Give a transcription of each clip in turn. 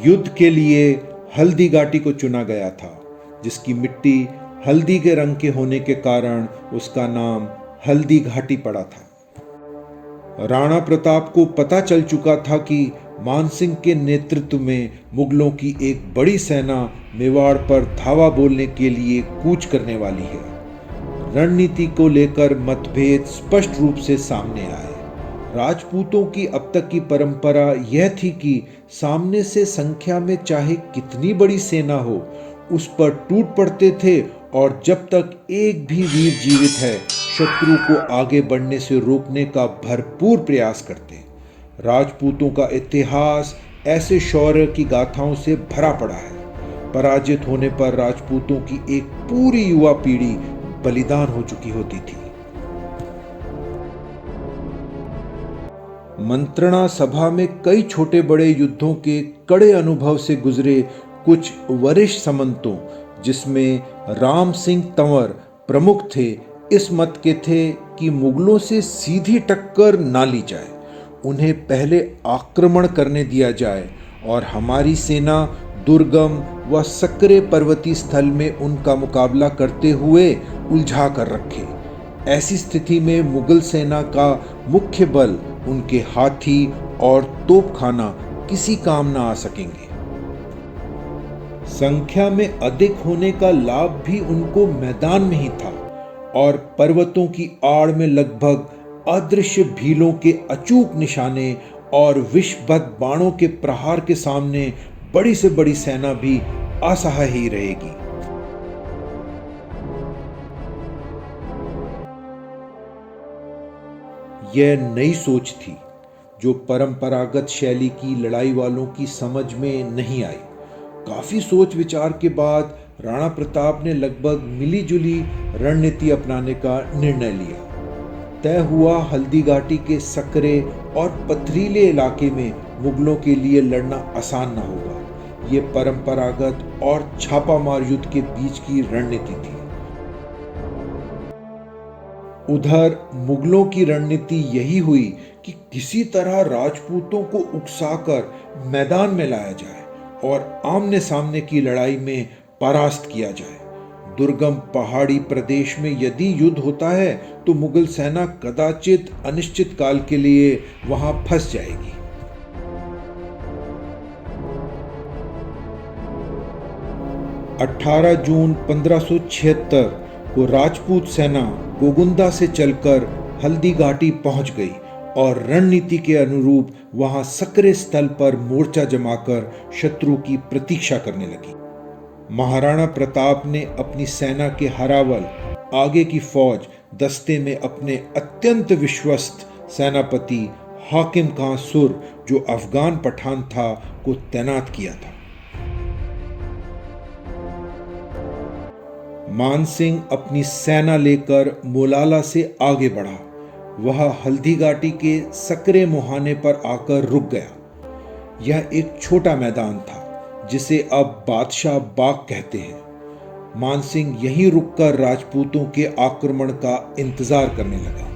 युद्ध के लिए हल्दी घाटी को चुना गया था, जिसकी मिट्टी हल्दी के रंग के होने के कारण उसका नाम हल्दी घाटी पड़ा था। राणा प्रताप को पता चल चुका था कि मानसिंह के नेतृत्व में मुगलों की एक बड़ी सेना मेवाड़ पर धावा बोलने के लिए कूच करने वाली है। रणनीति को लेकर मतभेद स्पष्ट रूप से सामने आए। राजपूतों की अब तक की परंपरा यह थी कि सामने से संख्या में चाहे कितनी बड़ी सेना हो, उस पर टूट पड़ते थे और जब तक एक भी वीर जीवित है, शत्रु को आगे बढ़ने से रोकने का भरपूर प्रयास करते। राजपूतों का इतिहास ऐसे शौर्य की गाथाओं से भरा पड़ा है। पराजित होने पर राजपूतों की एक पूरी युवा पीढ़ी बलिदान हो चुकी होती थी। मंत्रणा सभा में कई छोटे बड़े युद्धों के कड़े अनुभव से गुजरे कुछ वरिष्ठ सामंतों, जिसमें राम सिंह तंवर प्रमुख थे, इस मत के थे कि मुगलों से सीधी टक्कर ना ली जाए, उन्हें पहले आक्रमण करने दिया जाए और हमारी सेना दुर्गम व सकरे पर्वतीय स्थल में उनका मुकाबला करते हुए उलझा कर रखे। ऐसी स्थिति में मुगल सेना का मुख्य बल, उनके हाथी और तोपखाना किसी काम ना आ सकेंगे। संख्या में अधिक होने का लाभ भी उनको मैदान में ही था और पर्वतों की आड़ में लगभग अदृश्य भीलों के अचूक निशाने और विषबद्ध बाणों के प्रहार के सामने बड़ी से बड़ी सेना भी असहाय ही रहेगी। यह नई सोच थी जो परंपरागत शैली की लड़ाई वालों की समझ में नहीं आई। काफी सोच विचार के बाद राणा प्रताप ने लगभग मिलीजुली रणनीति अपनाने का निर्णय लिया। तय हुआ हल्दी घाटी के सकरे और पथरीले इलाके में मुगलों के लिए लड़ना आसान न होगा। ये परंपरागत और छापामार युद्ध के बीच की रणनीति थी। उधर मुगलों की रणनीति यही हुई कि किसी तरह राजपूतों को उकसाकर मैदान में लाया जाए और आमने सामने की लड़ाई में परास्त किया जाए। दुर्गम पहाड़ी प्रदेश में यदि युद्ध होता है तो मुगल सेना कदाचित अनिश्चित काल के लिए वहां फंस जाएगी। अठारह जून 1576 को राजपूत सेना गोगुंदा से चलकर हल्दी घाटी पहुंच गई और रणनीति के अनुरूप वहां सकरे स्थल पर मोर्चा जमाकर शत्रु की प्रतीक्षा करने लगी। महाराणा प्रताप ने अपनी सेना के हरावल आगे की फौज दस्ते में अपने अत्यंत विश्वस्त सेनापति हाकिम खां सुर, जो अफगान पठान था, को तैनात किया था। मानसिंह अपनी सेना लेकर मोलाला से आगे बढ़ा। वह हल्दी घाटी के सकरे मुहाने पर आकर रुक गया। यह एक छोटा मैदान था जिसे अब बादशाह बाग कहते हैं। मानसिंह यहीं रुककर राजपूतों के आक्रमण का इंतजार करने लगा।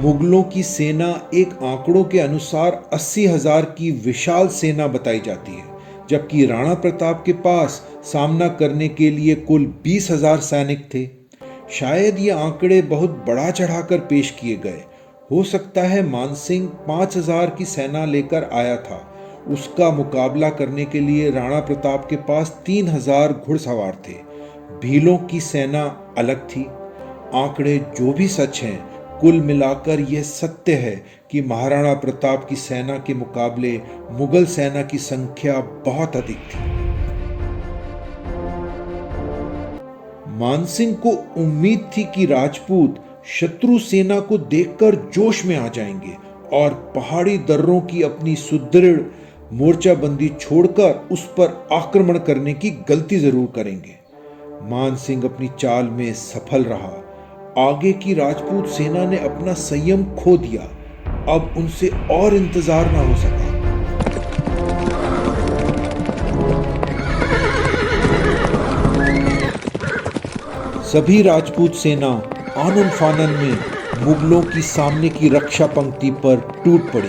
मुगलों की सेना एक आंकड़ों के अनुसार 80,000 की विशाल सेना बताई जाती है, जबकि राणा प्रताप के पास सामना करने के लिए कुल 20,000 सैनिक थे। शायद ये आंकड़े बहुत बढ़ा चढ़ाकर पेश किए गए। हो सकता है मानसिंह 5,000 की सेना लेकर आया था। उसका मुकाबला करने के लिए राणा प्रताप के पास 3,000 घुड़सवार थे। भीलों की सेना अलग थी। आंकड़े जो भी सच हैं, कुल मिलाकर यह सत्य है कि महाराणा प्रताप की सेना के मुकाबले मुगल सेना की संख्या बहुत अधिक थी। मानसिंह को उम्मीद थी कि राजपूत शत्रु सेना को देखकर जोश में आ जाएंगे और पहाड़ी दर्रों की अपनी सुदृढ़ मोर्चाबंदी छोड़कर उस पर आक्रमण करने की गलती जरूर करेंगे। मानसिंह अपनी चाल में सफल रहा। आगे की राजपूत सेना ने अपना संयम खो दिया। अब उनसे और इंतजार ना हो सका। सभी राजपूत सेना आनन फानन में मुगलों की सामने की रक्षा पंक्ति पर टूट पड़ी।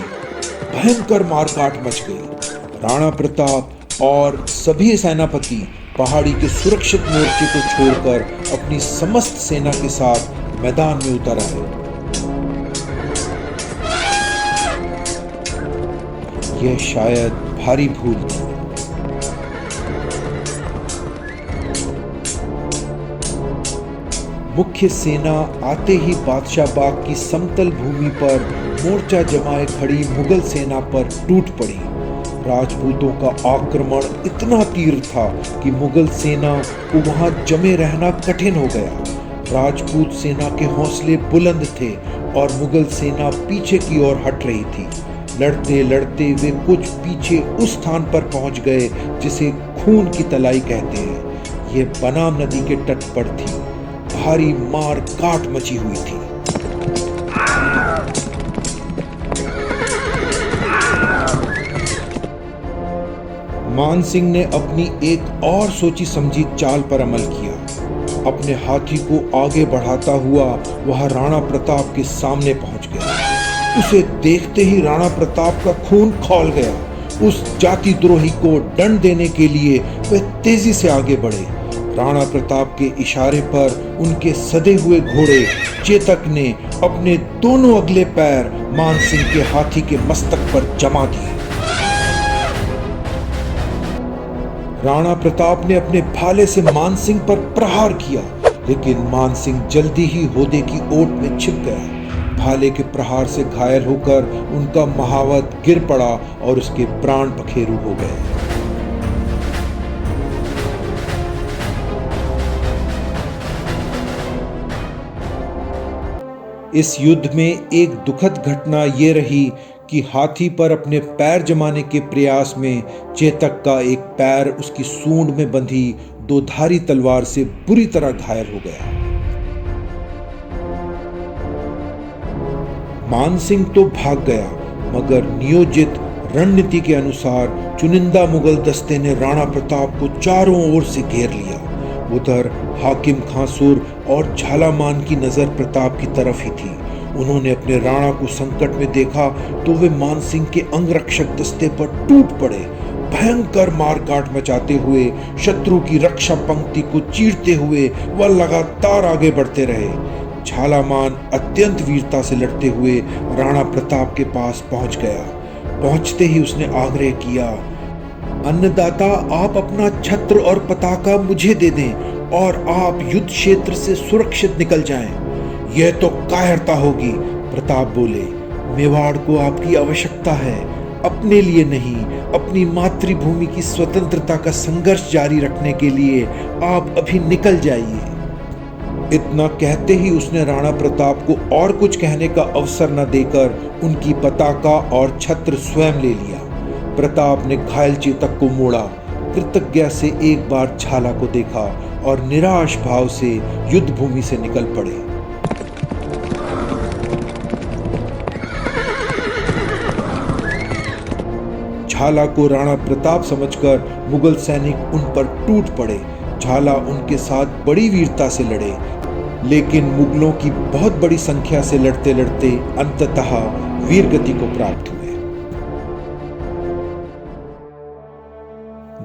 भयंकर मारकाट मच गई। राणा प्रताप और सभी सेनापति पहाड़ी के सुरक्षित मोर्चे को छोड़कर अपनी समस्त सेना के साथ मैदान में उतर आए। यह शायद भारी भूल थी। मुख्य सेना आते ही बादशाह बाग की समतल भूमि पर मोर्चा जमाए खड़ी मुगल सेना पर टूट पड़ी। राजपूतों का आक्रमण इतना तीव्र था कि मुगल सेना को वहां जमे रहना कठिन हो गया। राजपूत सेना के हौसले बुलंद थे और मुगल सेना पीछे की ओर हट रही थी। लड़ते लड़ते वे कुछ पीछे उस स्थान पर पहुंच गए जिसे खून की तलाई कहते हैं। यह बनाम नदी के तट पर थी। भारी मार काट मची हुई थी। मान सिंह ने अपनी एक और सोची समझी चाल पर अमल किया। अपने हाथी को आगे बढ़ाता हुआ वह राणा प्रताप के सामने पहुंच गया। उसे देखते ही राणा प्रताप का खून खौल गया। उस जाति द्रोही को दंड देने के लिए वे तेजी से आगे बढ़े। राणा प्रताप के इशारे पर उनके सदे हुए घोड़े चेतक ने अपने दोनों अगले पैर मान सिंह के हाथी के मस्तक पर जमा दिए। राणा प्रताप ने अपने भाले से मान सिंह पर प्रहार किया, लेकिन मान सिंह जल्दी ही होदे की ओट में छिप गया। भाले के प्रहार से घायल होकर उनका महावत गिर पड़ा और उसके प्राण पखेरु हो गए। इस युद्ध में एक दुखद घटना ये रही कि हाथी पर अपने पैर जमाने के प्रयास में चेतक का एक पैर उसकी सूंड में बंधी दो धारी तलवार से बुरी तरह घायल हो गया। मान सिंह तो भाग गया, मगर नियोजित रणनीति के अनुसार चुनिंदा मुगल दस्ते ने राणा प्रताप को चारों ओर से घेर लिया। उधर हाकिम खांसुर और झालामान की नजर प्रताप की तरफ ही थी। उन्होंने अपने राणा को संकट में देखा तो वे मान सिंह के अंगरक्षक दस्ते पर टूट पड़े। भयंकर मारकाट मचाते हुए शत्रु की रक्षा पंक्ति को चीरते हुए वह लगातार आगे बढ़ते रहे। झालामान अत्यंत वीरता से लड़ते हुए राणा प्रताप के पास पहुंच गया। पहुंचते ही उसने आग्रह किया, अन्नदाता, आप अपना छत्र और पताका मुझे दे दें और आप युद्ध क्षेत्र से सुरक्षित निकल जाएं। यह तो कायरता होगी। प्रताप बोले, मेवाड़ को आपकी आवश्यकता है, अपने लिए नहीं, अपनी मातृभूमि की स्वतंत्रता का संघर्ष जारी रखने के लिए आप अभी निकल जाइए। इतना कहते ही उसने राणा प्रताप को और कुछ कहने का अवसर न देकर उनकी पताका और छत्र स्वयं ले लिया। प्रताप ने घायल चेतक को मोड़ा, कृतज्ञता से एक बार झाला को देखा और निराश भाव से युद्ध भूमि से निकल पड़े। झाला को राणा प्रताप समझकर मुगल सैनिक उन पर टूट पड़े। झाला उनके साथ बड़ी वीरता से लड़े, लेकिन मुगलों की बहुत बड़ी संख्या से लड़ते लड़ते अंततः वीरगति को प्राप्त हुए।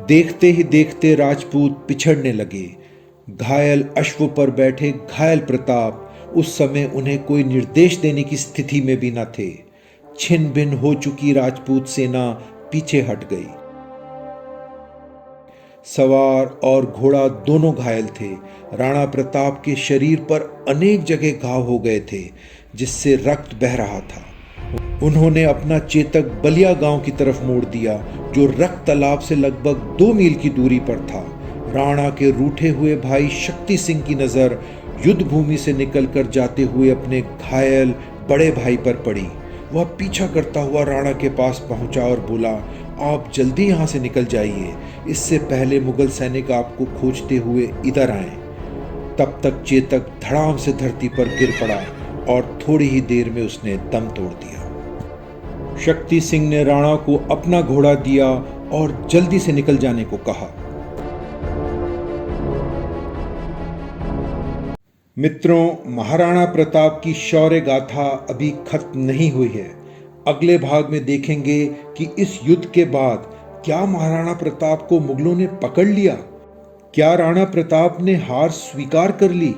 देखते ही देखते राजपूत पिछड़ने लगे। घायल अश्व पर बैठे घायल प्रताप उस समय उन्हें कोई निर्देश देने की स्थिति में भी न थे। छिन्न भिन्न हो चुकी राजपूत सेना पीछे हट गई। सवार और घोड़ा दोनों घायल थे। राणा प्रताप के शरीर पर अनेक जगह घाव हो गए थे, जिससे रक्त बह रहा था। उन्होंने अपना चेतक बलिया गांव की तरफ मोड़ दिया, जो रक्त तालाब से लगभग 2 मील की दूरी पर था। राणा के रूठे हुए भाई शक्ति सिंह की नजर युद्ध भूमि से निकलकर जाते हुए अपने घायल बड़े भाई पर पड़ी। वह पीछा करता हुआ राणा के पास पहुंचा और बोला, आप जल्दी यहाँ से निकल जाइए, इससे पहले मुगल सैनिक आपको खोजते हुए इधर आए। तब तक चेतक धड़ाम से धरती पर गिर पड़ा और थोड़ी ही देर में उसने दम तोड़ दिया। शक्ति सिंह ने राणा को अपना घोड़ा दिया और जल्दी से निकल जाने को कहा। मित्रों, महाराणा प्रताप की शौर्य गाथा अभी खत्म नहीं हुई है। अगले भाग में देखेंगे कि इस युद्ध के बाद क्या महाराणा प्रताप को मुगलों ने पकड़ लिया, क्या राणा प्रताप ने हार स्वीकार कर ली,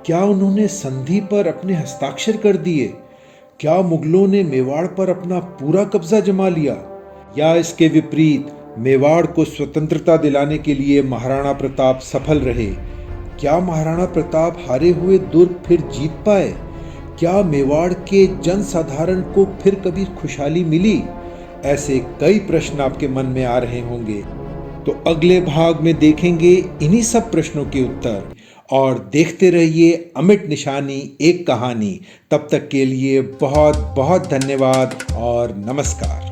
क्या उन्होंने संधि पर अपने हस्ताक्षर कर दिए, क्या मुगलों ने मेवाड़ पर अपना पूरा कब्जा जमा लिया, या इसके विपरीत मेवाड़ को स्वतंत्रता दिलाने के लिए महाराणा प्रताप सफल रहे। क्या महाराणा प्रताप हारे हुए दुर्ग फिर जीत पाए, क्या मेवाड़ के जनसाधारण को फिर कभी खुशहाली मिली। ऐसे कई प्रश्न आपके मन में आ रहे होंगे, तो अगले भाग में देखेंगे इन्हीं सब प्रश्नों के उत्तर। और देखते रहिए अमिट निशानी एक कहानी। तब तक के लिए बहुत बहुत धन्यवाद और नमस्कार।